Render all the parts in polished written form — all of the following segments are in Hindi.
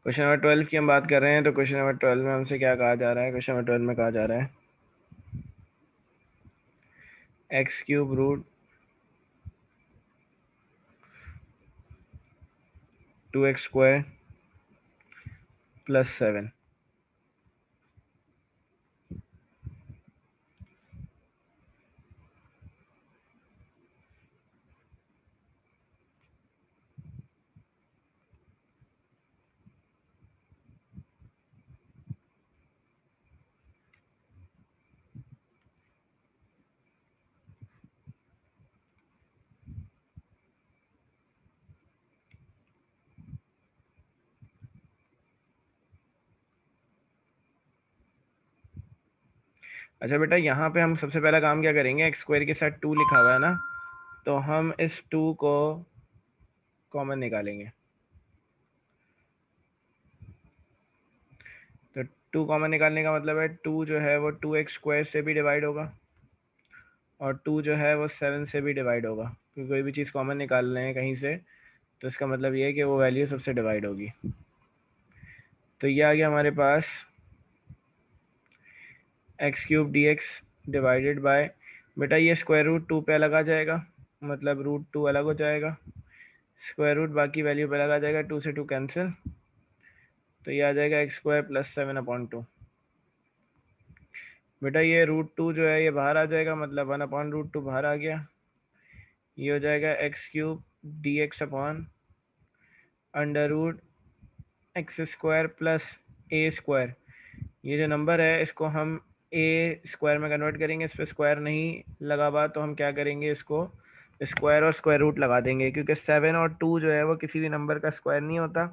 क्वेश्चन नंबर 12 की हम बात कर रहे हैं। तो क्वेश्चन नंबर 12 में हमसे क्या कहा जा रहा है? क्वेश्चन नंबर 12 में कहा जा रहा है x cube root 2x² plus 7। अच्छा बेटा, यहाँ पे हम सबसे पहला काम क्या करेंगे? x² के साथ 2 लिखा हुआ है ना, तो हम इस 2 को कॉमन निकालेंगे। तो 2 कॉमन निकालने का मतलब है 2 जो है वो 2x² से भी डिवाइड होगा और 2 जो है वो 7 से भी डिवाइड होगा, क्योंकि कोई भी चीज़ कॉमन निकाल रहे हैं कहीं से तो इसका मतलब ये है कि वो वैल्यू सबसे डिवाइड होगी। तो ये आ गया हमारे पास x³ dx डिवाइडेड बाय, बेटा ये स्क्वायर रूट 2 पे अलग आ जाएगा, मतलब रूट 2 अलग हो जाएगा, स्क्वायर रूट बाकी वैल्यू पे अलग आ जाएगा, 2 से 2 कैंसिल, तो ये आ जाएगा x² प्लस 7/2। बेटा ये रूट 2 जो है ये बाहर आ जाएगा, मतलब 1/√2 बाहर आ गया। ये हो जाएगा x³ dx upon under root x² plus a²। ये जो नंबर है इसको हम a² में कन्वर्ट करेंगे, इस पर स्क्वायर नहीं लगा हुआ तो हम क्या करेंगे, इसको स्क्वायर और स्क्वायर रूट लगा देंगे, क्योंकि 7 और 2 जो है वो किसी भी नंबर का स्क्वायर नहीं होता।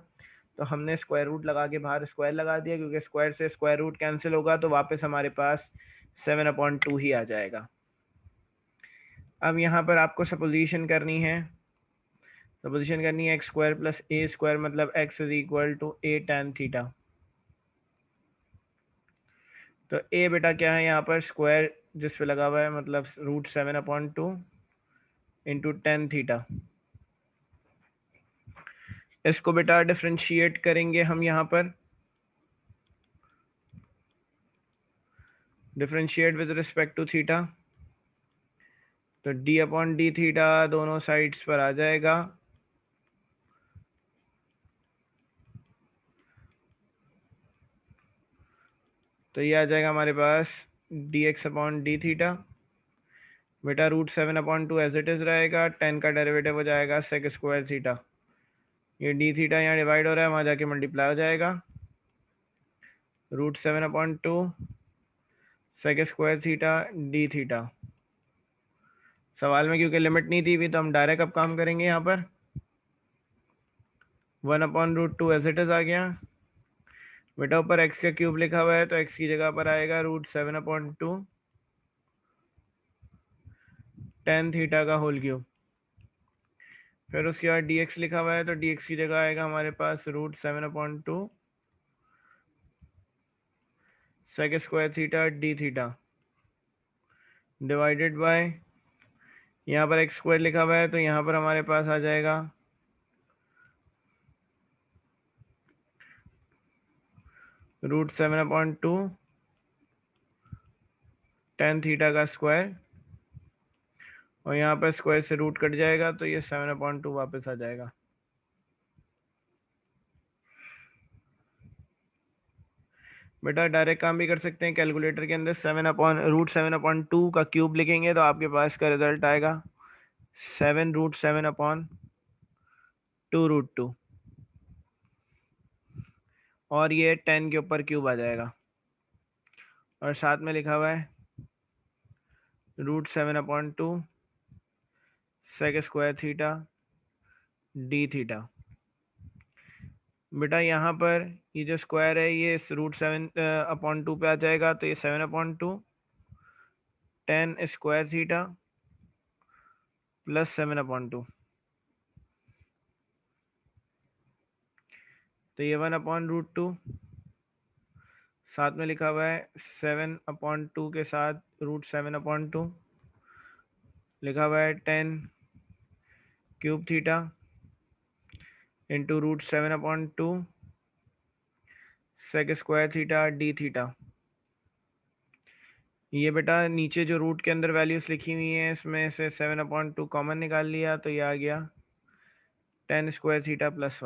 तो हमने स्क्वायर रूट लगा के बाहर स्क्वायर लगा दिया, क्योंकि स्क्वायर से स्क्वायर रूट कैंसिल होगा तो वापस हमारे पास 7/2 ही आ जाएगा। अब यहाँ पर आपको सपोजिशन करनी है, सपोजिशन करनी है x² प्लस a², मतलब x is equal to a tan theta. तो a बेटा क्या है यहाँ पर? स्क्वायर जिस पे लगा हुआ है, मतलब √7/2 इंटू टेन थीटा। इसको बेटा डिफ्रेंशिएट करेंगे हम यहाँ पर, differentiate with respect to theta. तो d/d थीटा दोनों साइड्स पर आ जाएगा, तो ये आ जाएगा हमारे पास dx/d थीटा। बेटा √7/2 एज इट इज रहेगा, 10 का डेरिवेटिव हो जाएगा sec² थीटा। ये d थीटा यहाँ डिवाइड हो रहा है, वहाँ जाके मल्टीप्लाई हो जाएगा, √7/2 sec² थीटा d थीटा। सवाल में क्योंकि लिमिट नहीं थी हुई तो हम डायरेक्ट अब काम करेंगे। यहाँ पर 1/√2 एज इट इज आ गया। बेटा ऊपर x का क्यूब लिखा हुआ है तो x की जगह पर आएगा √7/2 टेन थीटा का होल क्यूब। फिर उसके बाद dx लिखा हुआ है तो dx की जगह आएगा हमारे पास √7/2 sec² theta d theta divided by, यहाँ पर x² लिखा हुआ है तो यहाँ पर हमारे पास आ जाएगा √7/2 टेन थीटा का स्क्वायर, और यहाँ पर स्क्वायर से रूट कट जाएगा तो ये 7/2 वापस आ जाएगा। बेटा डायरेक्ट काम भी कर सकते हैं कैलकुलेटर के अंदर, √7/2 का क्यूब लिखेंगे तो आपके पास का रिजल्ट आएगा 7√7/2√2, और ये 10 के ऊपर क्यूब आ जाएगा, और साथ में लिखा हुआ है √7/2 sec² थीटा d थीटा। बेटा यहाँ पर ये जो स्क्वायर है ये √7/2 पे आ जाएगा, तो ये 7/2 10² थीटा प्लस 7/2, तो ये 1/√2 साथ में लिखा हुआ है 7/2 के साथ √7/2 लिखा हुआ है 10³ theta into √7/2 sec square theta d theta. ये बेटा नीचे जो रूट के अंदर वैल्यूज लिखी हुई हैं इसमें से 7/2 कॉमन निकाल लिया तो ये आ गया 10 स्क्वायर थीटा प्लस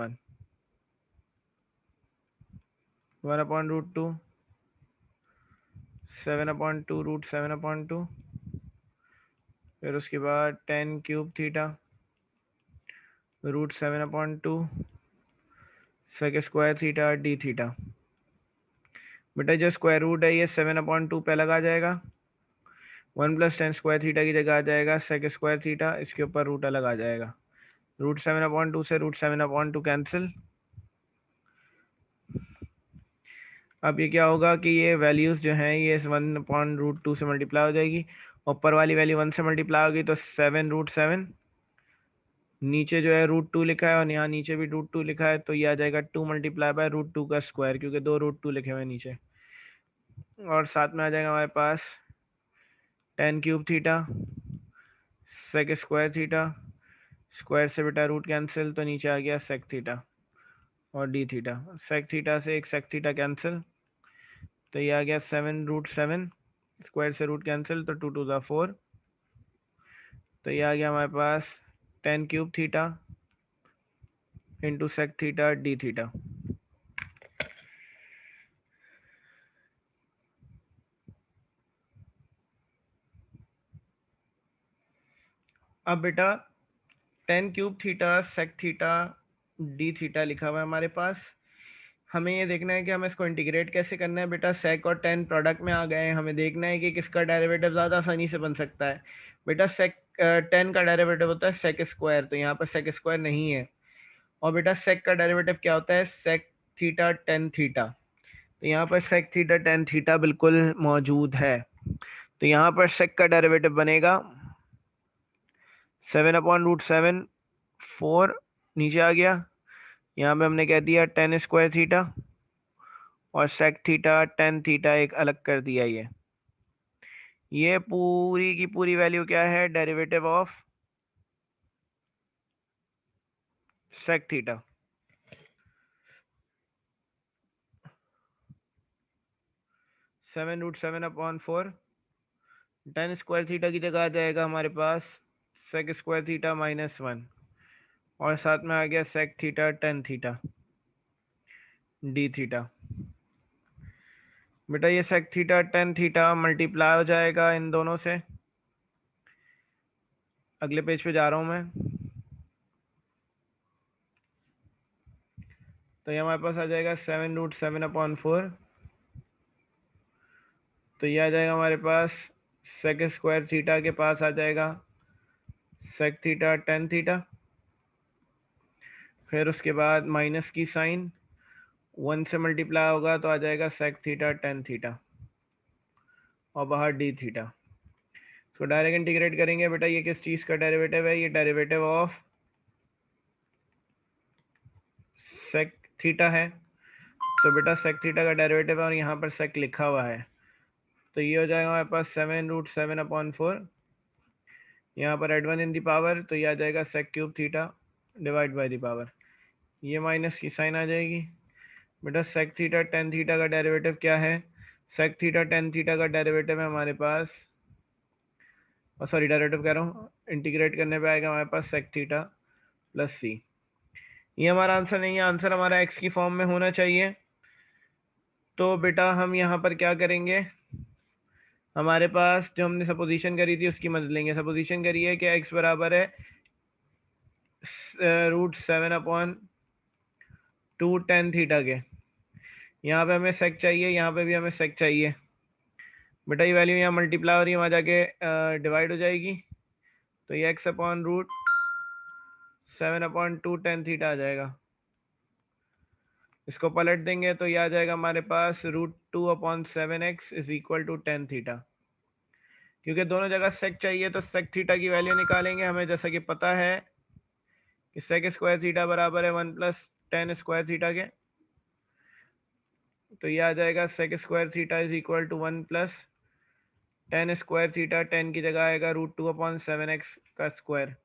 1/√2 7/2 रूट 7/2, फिर उसके बाद 10 cube theta root 7/2 sec square theta d theta. बेटा जो स्क्वायर रूट है ये 7/2 पे अलग आ जाएगा, 1+10 स्क्वायर थीटा की जगह आ जाएगा सेक स्क्वायर थीटा, इसके ऊपर रूट अलग आ जाएगा। रूट 7/2 से रूट 7/2 कैंसिल। अब ये क्या होगा कि ये वैल्यूज़ जो हैं ये 1/√2 से मल्टीप्लाई हो जाएगी, ऊपर वाली वैल्यू 1 से मल्टीप्लाई होगी तो 7√7, नीचे जो है √2 लिखा है और यहाँ नीचे भी √2 लिखा है तो ये आ जाएगा 2 मल्टीप्लाई बाय √2 का स्क्वायर, क्योंकि 2 √2 लिखे हुए हैं नीचे, और साथ में आ जाएगा हमारे पास 10 cube theta sec square theta, square से बेटा रूट कैंसिल तो नीचे आ गया सेक थीटा और डी थीटा। सेक थीटा से एक सेक थीटा कैंसिल तो ये आ गया 7√7, स्क्वायर से रूट कैंसिल तो 2 2 4, तो ये आ गया हमारे पास 10 cube theta into sec theta d theta. अब बेटा 10 cube theta sec theta d theta लिखा हुआ है हमारे पास, हमें ये देखना है कि हमें इसको इंटीग्रेट कैसे करना है। बेटा सेक और 10 प्रोडक्ट में आ गए हैं, हमें देखना है कि किसका डेरिवेटिव ज़्यादा आसानी से बन सकता है। बेटा सेक 10 का डेरिवेटिव होता है सेक स्क्वायर, तो यहाँ पर सेक स्क्वायर नहीं है। और बेटा सेक का डेरिवेटिव क्या होता है, सेक थीटा टेन थीटा, तो यहाँ पर सेक थीटा टेन थीटा बिल्कुल मौजूद है। तो यहाँ पर सेक का डेरिवेटिव बनेगा 7/√7 4, नीचे आ गया, यहाँ पे हमने कह दिया 10 स्क्वायर थीटा और सेक थीटा टेन थीटा एक अलग कर दिया। ये पूरी की पूरी वैल्यू क्या है, derivative of sec theta. Seven root seven upon 4, 10 square theta की जगह आ जाएगा हमारे पास सेक स्क्वायर थीटा -1, और साथ में आ गया sec theta tan theta d theta. बेटा ये sec theta tan theta multiply हो जाएगा इन दोनों से, अगले पेज पे जा रहा हूँ मैं, तो ये हमारे पास आ जाएगा 7√7/4, तो ये आ जाएगा हमारे पास सेक स्क्वायर थीटा के पास आ जाएगा सेक थीटा टेन थीटा, फिर उसके बाद माइनस की साइन 1 से मल्टीप्लाई होगा तो आ जाएगा सेक थीटा टेन थीटा और बाहर डी थीटा। तो डायरेक्ट इंटीग्रेट करेंगे। बेटा ये किस चीज़ का डेरिवेटिव है, ये डेरिवेटिव ऑफ सेक थीटा है, तो बेटा सेक थीटा का डेरिवेटिव है और यहाँ पर सेक लिखा हुआ है, तो ये हो जाएगा हमारे पास 7√7/4, यहाँ पर एड 1 इन दी पावर तो ये आ जाएगा sec cube theta divide by the power, ये माइनस की साइन आ जाएगी। बेटा सेक थीटा टेन थीटा का डेरिवेटिव क्या है, सेक थीटा टेन थीटा का डेरिवेटिव है हमारे पास, सॉरी डेरिवेटिव कह रहा हूँ, इंटीग्रेट करने पे आएगा हमारे पास सेक थीटा प्लस सी। ये हमारा आंसर नहीं है, आंसर हमारा एक्स की फॉर्म में होना चाहिए। तो बेटा हम यहाँ पर क्या करेंगे, हमारे पास जो हमने सपोजिशन करी थी उसकी मदद लेंगे। सपोजिशन करी है कि एक्स बराबर है √7/2 टेन थीटा के, यहाँ पे हमें सेक चाहिए, यहाँ पे भी हमें सेक चाहिए। बेटा ये वैल्यू यहाँ मल्टीप्लाई हो रही है, वहाँ जाके डिवाइड हो जाएगी, तो ये x/√7/2 टेन थीटा आ जाएगा। इसको पलट देंगे तो ये आ जाएगा हमारे पास √2/7x is equal to tan theta. क्योंकि दोनों जगह सेक चाहिए तो सेक थीटा की वैल्यू निकालेंगे। हमें जैसा कि पता है कि सेक स्क्वायर थीटा बराबर है 1+10 स्क्वायर थीटा के, तो ये आ जाएगा sec square theta is equal to 1+10 square theta, 10 की जगह आएगा √2/7x का स्क्वायर,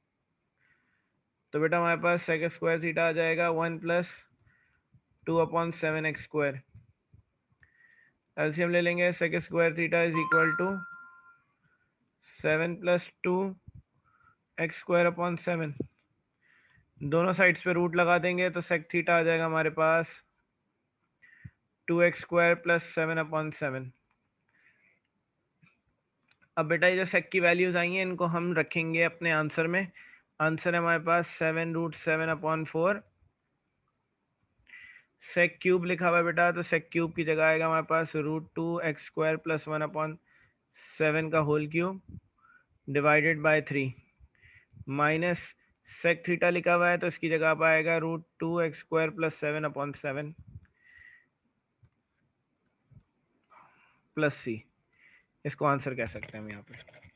तो बेटा हमारे पास सेक स्क्वायर थीटा आ जाएगा 1+2/7x स्क्वायर। एलसीएम ले लेंगे, sec square theta is equal to 7 + 2 x square upon 7। दोनों साइड्स पे रूट लगा देंगे तो सेक थीटा आ जाएगा हमारे पास 2x² + 7/7। अब बेटा ये जो सेक की वैल्यूज आई हैं इनको हम रखेंगे अपने आंसर में। आंसर है हमारे पास 7√7/4। सेक क्यूब लिखा हुआ है बेटा, तो सेक क्यूब की जगह आएगा हमारे पास √2x² + 1/7 का whole cube divided by 3 minus sec theta लिखा हुआ है तो इसकी जगह पर आएगा √2x² + 7/7 + c। इसको आंसर कह सकते हैं हम यहाँ पे।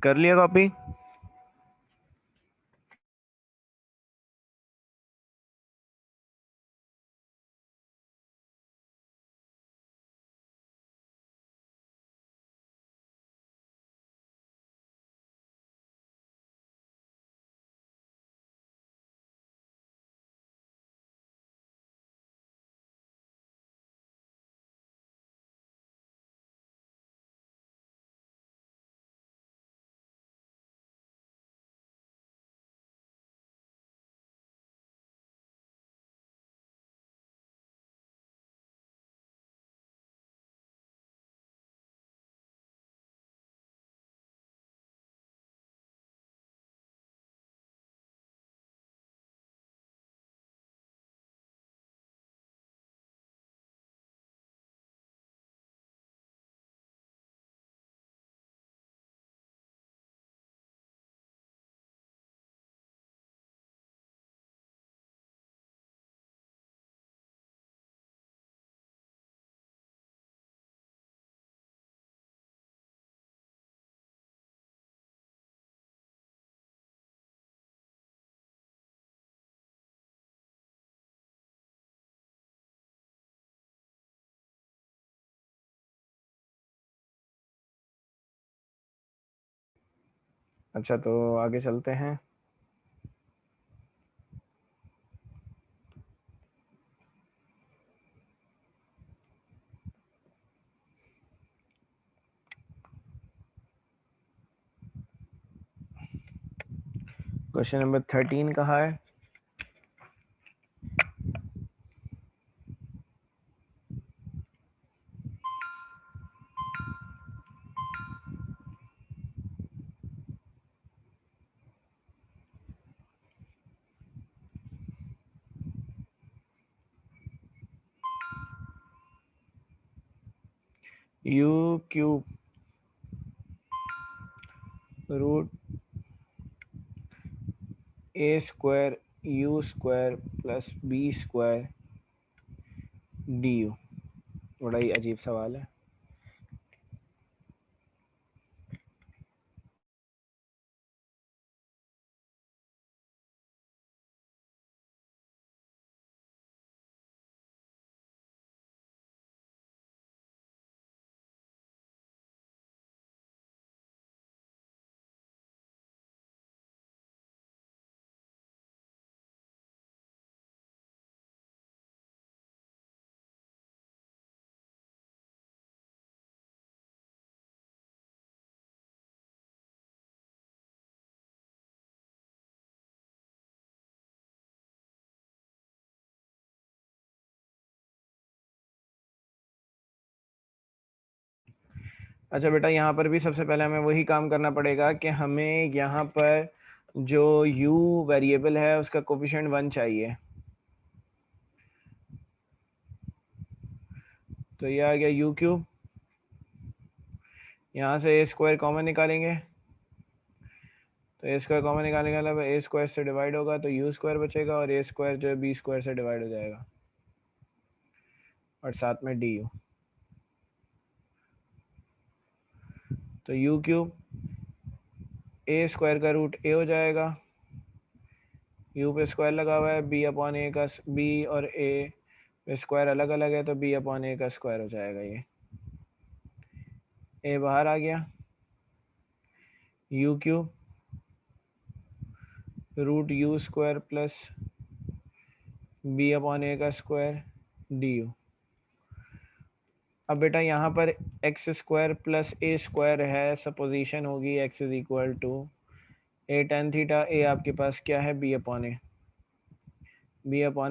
कर लिया कॉपी? अच्छा तो आगे चलते हैं। क्वेश्चन नंबर 13 कहा है? u³ √a² u² + b² du। बड़ा ही अजीब सवाल है। अच्छा बेटा, यहाँ पर भी सबसे पहले हमें वही काम करना पड़ेगा कि हमें यहाँ पर जो u वेरिएबल है उसका कोफिशिएंट 1 चाहिए। तो ये आ गया u क्यूब, यहाँ से a स्क्वायर कॉमन निकालेंगे, तो a स्क्वायर कॉमन निकालने का मतलब a स्क्वायर से डिवाइड होगा तो u स्क्वायर बचेगा, और a स्क्वायर जो है b स्क्वायर से डिवाइड हो जाएगा, और साथ में du। तो u क्यूब a स्क्वायर का रूट a हो जाएगा, u पे स्क्वायर लगा हुआ है, b अपॉन a का b और a स्क्वायर अलग अलग है तो b अपॉन a का स्क्वायर हो जाएगा। ये a बाहर आ गया, u cube root u square plus b upon a का स्क्वायर du। अब बेटा यहाँ पर x square plus a square है, सपोजिशन होगी x is equal to a tan theta, a आपके पास क्या है b upon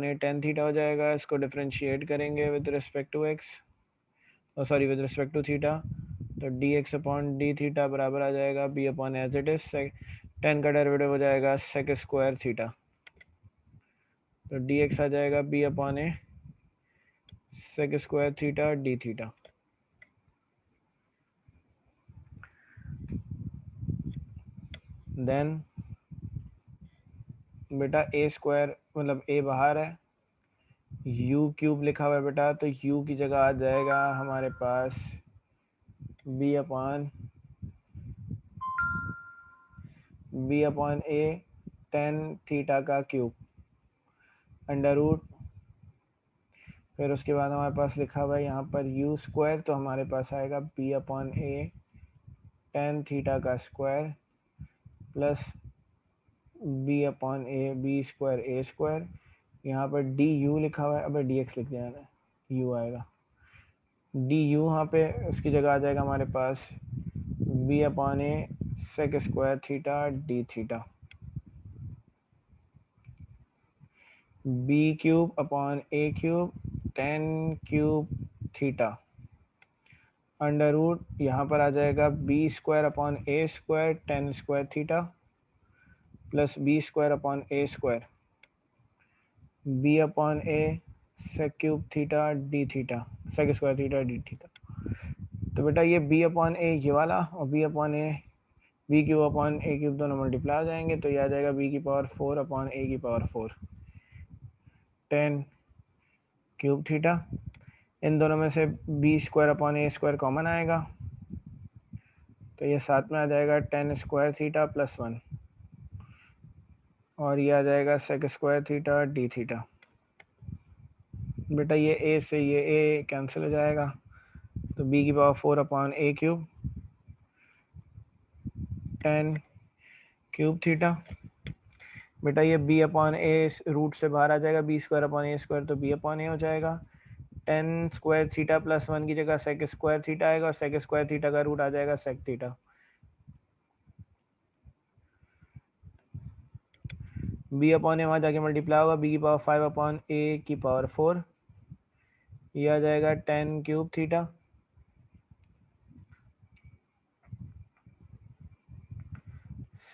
a tan theta हो जाएगा। इसको डिफ्रेंशिएट करेंगे with respect to x, sorry with respect to theta, तो d x upon d theta बराबर आ जाएगा b upon as it is, tan का डेरिवेटिव हो जाएगा सेक स्क्वायर थीटा, तो डी एक्स आ जाएगा b upon a sec square theta d theta. Then बेटा ए स्क्वायर मतलब a बाहर है, u क्यूब लिखा हुआ है बेटा, तो u की जगह आ जाएगा हमारे पास b upon a tan theta का क्यूब अंडर रूट, फिर उसके बाद हमारे पास लिखा हुआ है यहाँ पर u स्क्वायर, तो हमारे पास आएगा b upon a tan theta का square plus b upon a b square a square, यहाँ पर डी यू लिखा हुआ है, अब डी एक्स लिख दिया है, u आएगा डी यू, यहाँ पे उसकी जगह आ जाएगा हमारे पास b upon a sec square theta d theta, b cube upon a cube tan cube theta under root, यहाँ पर आ जाएगा b square upon a square tan square theta plus b square upon a square b upon a sec cube theta d theta sec square theta d theta. तो बेटा ये b अपॉन ए ये वाला और b upon a b cube upon a cube दोनों मल्टीप्लाई हो जाएंगे, तो ये आ जाएगा b की पावर 4 अपॉन ए की पावर 4 टेन क्यूब थीटा। इन दोनों में से b square upon a square common आएगा, तो ये साथ में आ जाएगा टेन स्क्वायर थीटा प्लस 1, और ये आ जाएगा sec square theta d theta. बेटा ये a से ये a कैंसिल हो जाएगा, तो b की power 4 upon a cube tan cube theta. बेटा ये b अपॉन ए रूट से बाहर आ जाएगा, b square upon a square, तो b अपॉन ए हो जाएगा, टेन स्क्वायर थीटा प्लस 1 की जगह सेक स्क्वायर थीटा आएगा, और सेक स्क्वायर थीटा का रूट आ जाएगा सेक थीटा। b अपॉन ए वहाँ जाके मल्टीप्लाई होगा, b की पावर 5 अपॉन ए की पावर 4, ये आ जाएगा tan cube theta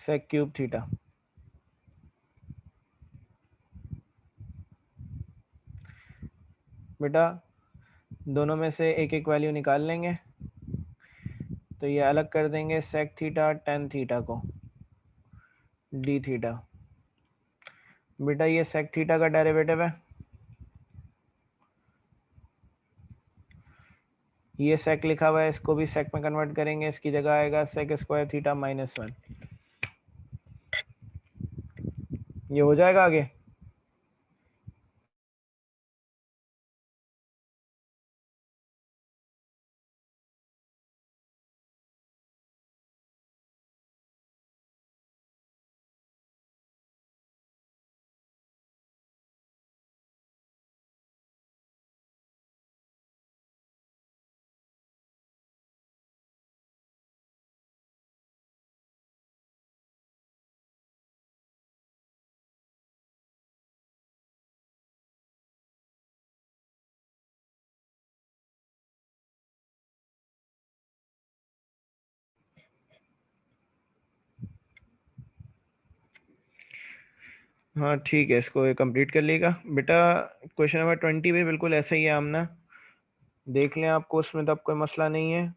sec cube theta. बेटा दोनों में से एक एक वैल्यू निकाल लेंगे, तो ये अलग कर देंगे सेक थीटा टेन थीटा को डी थीटा। बेटा ये सेक थीटा का डेरिवेटिव है, ये सेक लिखा हुआ है, इसको भी सेक में कन्वर्ट करेंगे, इसकी जगह आएगा सेक स्क्वायर थीटा माइनस 1, ये हो जाएगा आगे। हाँ ठीक है, इसको ये कंप्लीट कर लेगा बेटा। क्वेश्चन नंबर 20 भी बिल्कुल ऐसा ही है आमना, देख लें आपको उसमें तब कोई मसला नहीं है।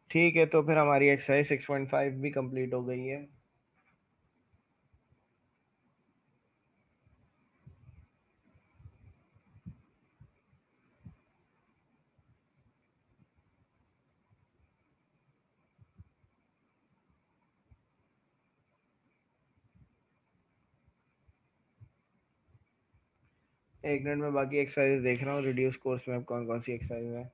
ठीक है, तो फिर हमारी एक्सरसाइज 6.5 भी कंप्लीट हो गई है। एक मिनट में बाकी एक्सरसाइज देख रहा हूँ रिड्यूस कोर्स में अब कौन कौन सी एक्सरसाइज है।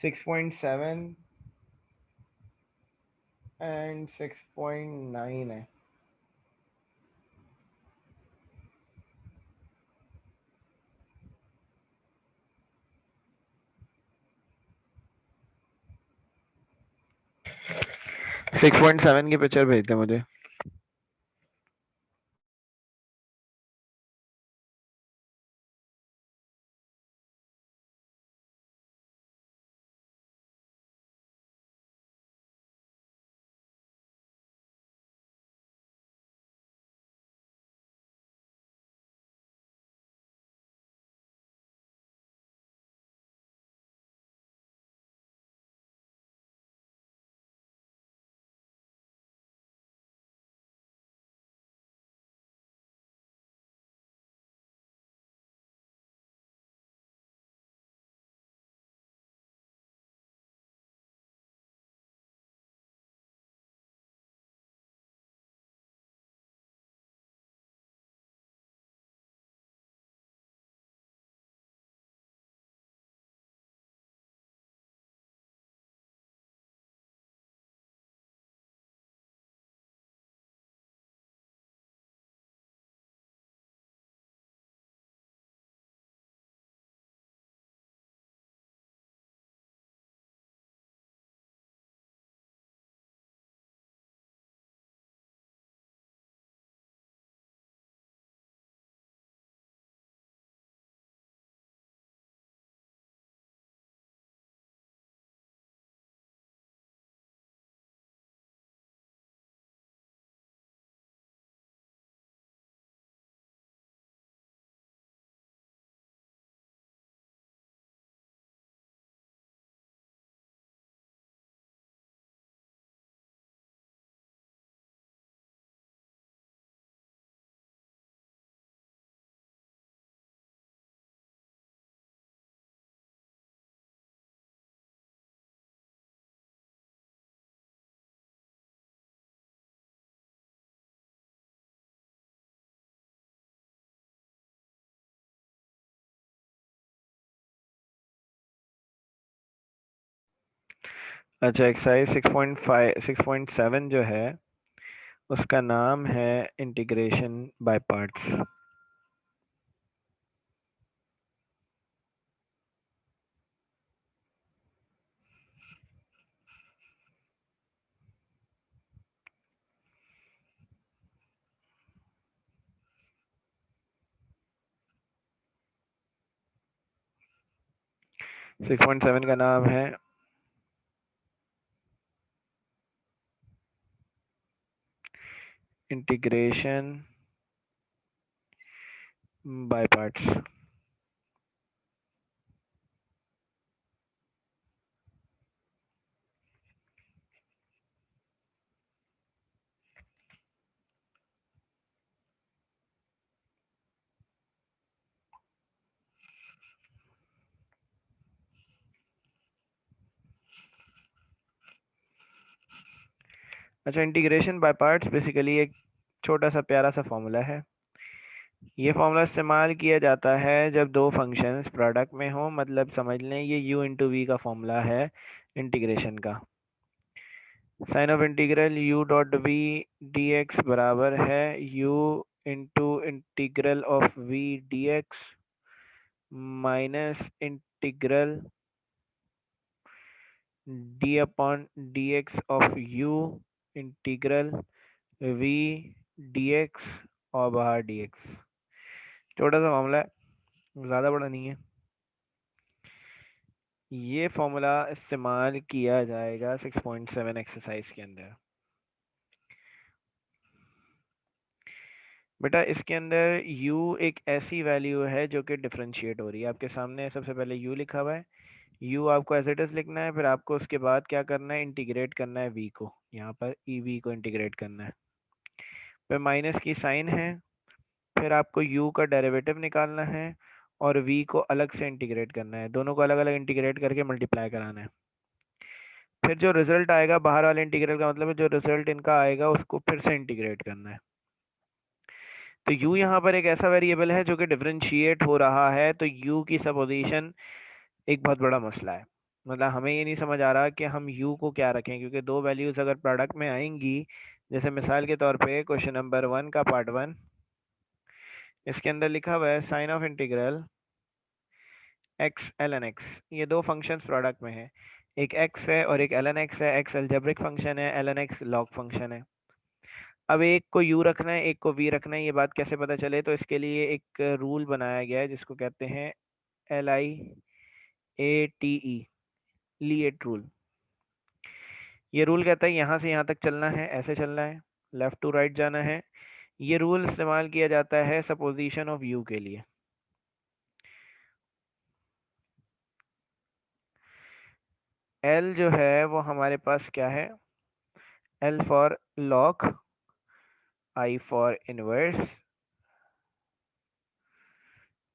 सिक्स पॉइंट सेवन एंड 6.9 है। सिक्स पॉइंट सेवन की पिक्चर भेज दे मुझे। अच्छा, एक्सरसाइज 6.5 6.7 जो है उसका नाम है integration by parts. Six point seven का नाम है इंटीग्रेशन बाय पार्ट्स। अच्छा, इंटीग्रेशन बाय पार्ट्स बेसिकली एक छोटा सा प्यारा सा फॉर्मूला है ये फॉर्मूला इस्तेमाल किया जाता है जब दो फंक्शंस प्रोडक्ट में हो, मतलब समझ लें ये u इंटू वी का फॉर्मूला है इंटीग्रेशन का। Sign of integral u dot v d x बराबर है u into integral of v d x minus integral d upon d x of u integral v d x और बाहर डी एक्स। छोटा सा मामला है, ज़्यादा बड़ा नहीं है। ये फॉर्मूला इस्तेमाल किया जाएगा 6.7 एक्सरसाइज के अंदर। बेटा इसके अंदर u एक ऐसी वैल्यू है जो कि डिफरेंशिएट हो रही है। आपके सामने सबसे पहले u लिखा हुआ है, u आपको एज इट इज लिखना है, फिर आपको उसके बाद क्या करना है, इंटीग्रेट करना है v को, यहाँ पर ev को इंटीग्रेट करना है। फिर माइनस की साइन है, फिर आपको u का डेरिवेटिव निकालना है और v को अलग से इंटीग्रेट करना है, दोनों को अलग अलग इंटीग्रेट करके मल्टीप्लाई कराना है। फिर जो रिजल्ट आएगा बाहर वाले इंटीग्रल का मतलब है जो रिजल्ट इनका आएगा उसको फिर से इंटीग्रेट करना है। तो u यहाँ पर एक ऐसा वेरिएबल है जो कि डिफरेंशिएट हो रहा है, तो u की सपोजिशन एक बहुत बड़ा मसला है। मतलब हमें ये नहीं समझ आ रहा कि हम u को क्या रखें, क्योंकि दो वैल्यूज अगर प्रोडक्ट में आएंगी, जैसे मिसाल के तौर पे क्वेश्चन नंबर 1 का पार्ट 1, इसके अंदर लिखा हुआ है sign of integral x ln x। ये दो फंक्शंस प्रोडक्ट में है, एक x है और एक ln x है। x अलजेब्रिक फंक्शन है, ln x लॉग फंक्शन है। अब एक को u रखना है, एक को v रखना है। ये बात कैसे पता चले, तो इसके लिए एक रूल बनाया गया है जिसको कहते हैं LIATE, लीएट रूल। ये रूल कहता है यहाँ से यहाँ तक चलना है, ऐसे चलना है, लेफ्ट टू राइट जाना है। ये रूल इस्तेमाल किया जाता है सपोजिशन ऑफ u के लिए। L जो है वो हमारे पास क्या है, L for log, I for inverse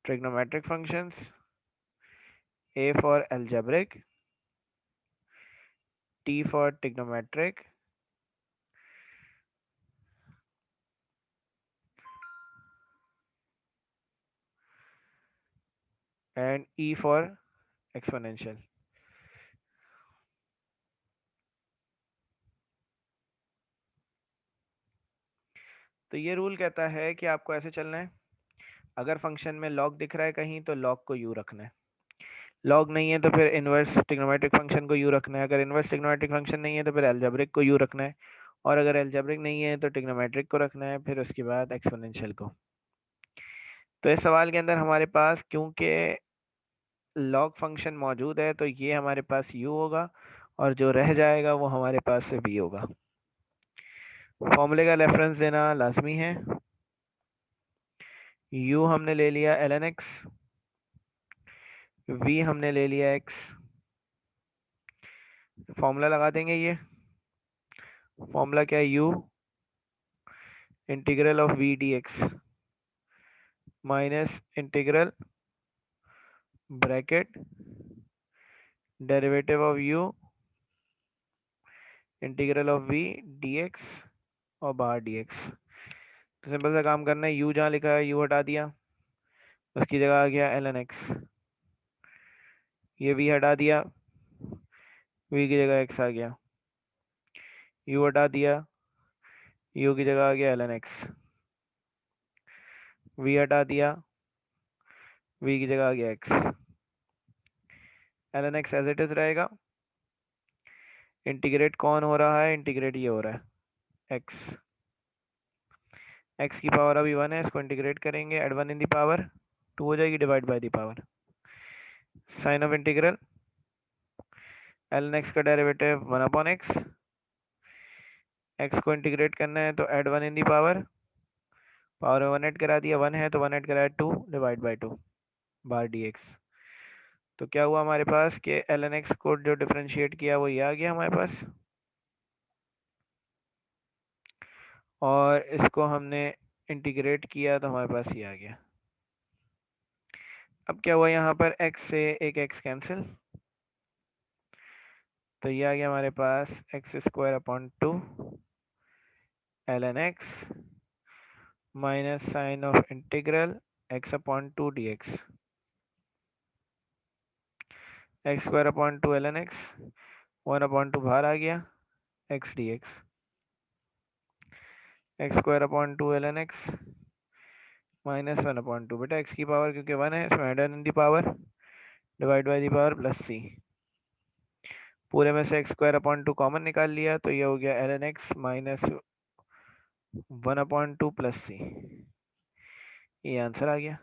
trigonometric functions, A for algebraic, T for trigonometric, and E for exponential। तो ये रूल कहता है कि आपको ऐसे चलना है, अगर फंक्शन में log दिख रहा है कहीं तो log को u रखना है, log नहीं है तो फिर इनवर्स ट्रिग्नोमेट्रिक फंक्शन को u रखना है, अगर इनवर्स ट्रिग्नोमेट्रिक फंक्शन नहीं है तो फिर एल्जेब्रिक को u रखना है, और अगर एल्जेब्रिक नहीं है तो ट्रिग्नोमेट्रिक को रखना है, फिर उसके बाद एक्सपोनेंशियल को। तो इस सवाल के अंदर हमारे पास क्योंकि log फंक्शन मौजूद है तो ये हमारे पास u होगा और जो रह जाएगा वो हमारे पास से v होगा। फॉर्मूले का रेफरेंस देना लाजमी है। u हमने ले लिया ln x, v हमने ले लिया x, फॉर्मूला लगा देंगे। ये फॉर्मूला क्या है, u integral of v d x minus integral bracket derivative of u integral of v d x और बाहर डी एक्स। तो सिंपल सा काम करना है, u जहाँ लिखा है u हटा दिया, उसकी जगह आ गया ln x, ये v हटा दिया, v की जगह x आ गया, u हटा दिया, u की जगह आ गया ln x, v हटा दिया, v की जगह आ गया x, ln x as it is रहेगा। इंटीग्रेट कौन हो रहा है, इंटीग्रेट ये हो रहा है x, x की पावर अभी 1 है, इसको इंटीग्रेट करेंगे, एड 1 इन दी पावर 2 हो जाएगी, divide by the power sine of integral ln x का डेरिवेटिव 1 अपॉन x, x को इंटीग्रेट करना है तो एड 1 इन दी पावर में 1 ऐड करा दिया, 1 है तो 1 ऐड करा 2 divide by 2 bar D x. तो क्या हुआ हमारे पास कि ln x को जो डिफरेंशिएट किया वो ये आ गया हमारे पास, और इसको हमने इंटीग्रेट किया तो हमारे पास ये आ गया। अब क्या हुआ यहाँ पर x से एक x कैंसिल, तो ये आ गया हमारे पास x² upon 2 ln x minus sign of integral x upon 2 dx, x square upon 2 ln x, 1 upon 2 बाहर आ गया, x dx, x square upon 2 ln x minus 1 upon 2, बेटा x की पावर क्योंकि 1 है इसमें add in the power, divide by the power plus c, पूरे में से एक्स स्क्वायर अपॉन 2 कॉमन निकाल लिया तो ये हो गया ln x minus 1 upon 2 plus c, ये आंसर आ गया।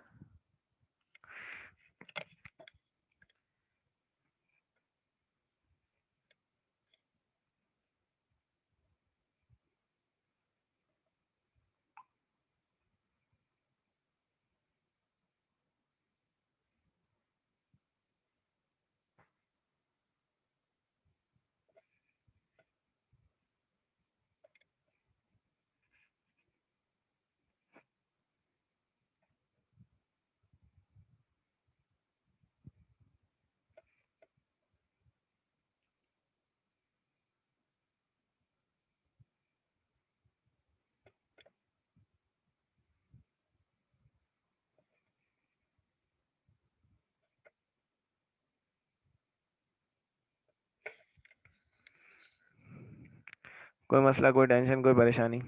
कोई मसला, कोई टेंशन, कोई परेशानी?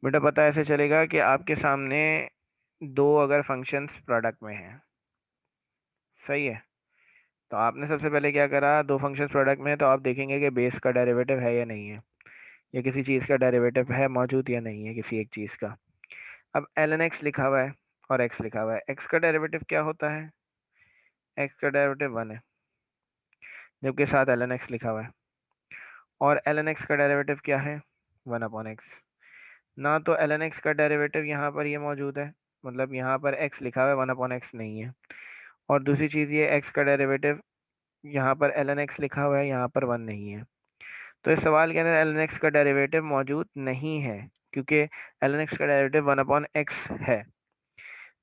बेटा पता ऐसे चलेगा कि आपके सामने दो अगर फंक्शंस प्रोडक्ट में हैं, सही है, तो आपने सबसे पहले क्या करा, दो फंक्शंस प्रोडक्ट में है तो आप देखेंगे कि बेस का डेरिवेटिव है या नहीं है, या किसी चीज़ का डेरिवेटिव है मौजूद या नहीं है किसी एक चीज़ का। अब ln x लिखा हुआ है और x लिखा हुआ है, x का डेरिवेटिव क्या होता है, x का डेरिवेटिव 1 है, जबकि साथ ln x लिखा हुआ है, और ln x का डेरिवेटिव क्या है, 1 अपॉन एक्स। ना तो ln x का डेरिवेटिव यहाँ पर ये मौजूद है, मतलब यहाँ पर x लिखा हुआ है, 1 अपॉन एक्स नहीं है, और दूसरी चीज़ ये x का डेरिवेटिव यहाँ पर ln x लिखा हुआ है, यहाँ पर 1 नहीं है। तो इस सवाल के अंदर ln x का डेरिवेटिव मौजूद नहीं है, क्योंकि ln x का डेरिवेटिव 1 अपॉन एक्स है।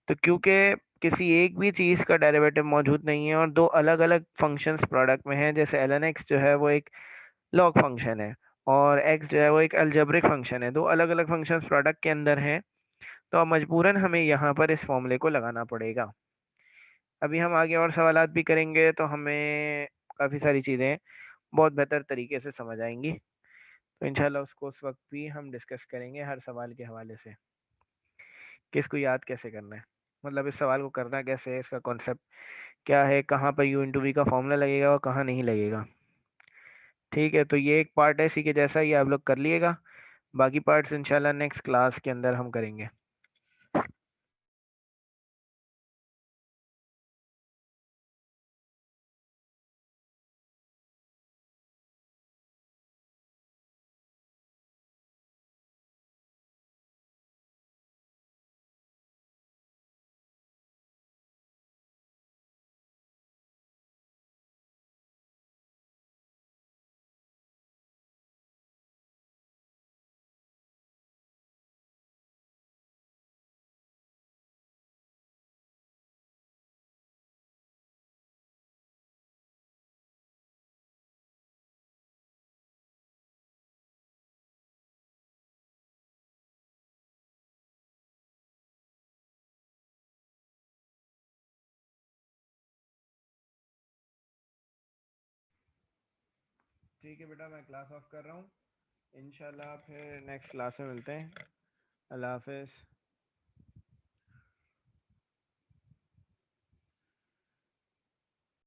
तो क्योंकि किसी एक भी चीज़ का डेरिवेटिव मौजूद नहीं है और दो अलग अलग फंक्शंस प्रोडक्ट में हैं, जैसे ln x जो है वो एक लॉग फंक्शन है और x जो है वो एक अलजेब्रिक फंक्शन है, दो अलग अलग फंक्शंस प्रोडक्ट के अंदर हैं, तो अब मजबूरन हमें यहाँ पर इस फॉर्मूले को लगाना पड़ेगा। अभी हम आगे और सवालात भी करेंगे तो हमें काफ़ी सारी चीज़ें बहुत बेहतर तरीके से समझ आएंगी, तो इंशाल्लाह उसको उस वक्त भी हम डिस्कस करेंगे हर सवाल के हवाले से कि इसको याद कैसे करना है, मतलब इस सवाल को करना कैसे है, इसका कॉन्सेप्ट क्या है, कहाँ पर यू इंटू वी का फॉर्मूला लगेगा और कहाँ नहीं लगेगा। ठीक है, तो ये एक पार्ट है, इसी के जैसा ये आप लोग कर लिएगा, बाकी पार्ट्स इंशाल्लाह नेक्स्ट क्लास के अंदर हम करेंगे। ठीक है बेटा, मैं क्लास ऑफ कर रहा हूँ, इंशाल्लाह फिर नेक्स्ट क्लास में मिलते हैं। अल्लाह हाफिज़।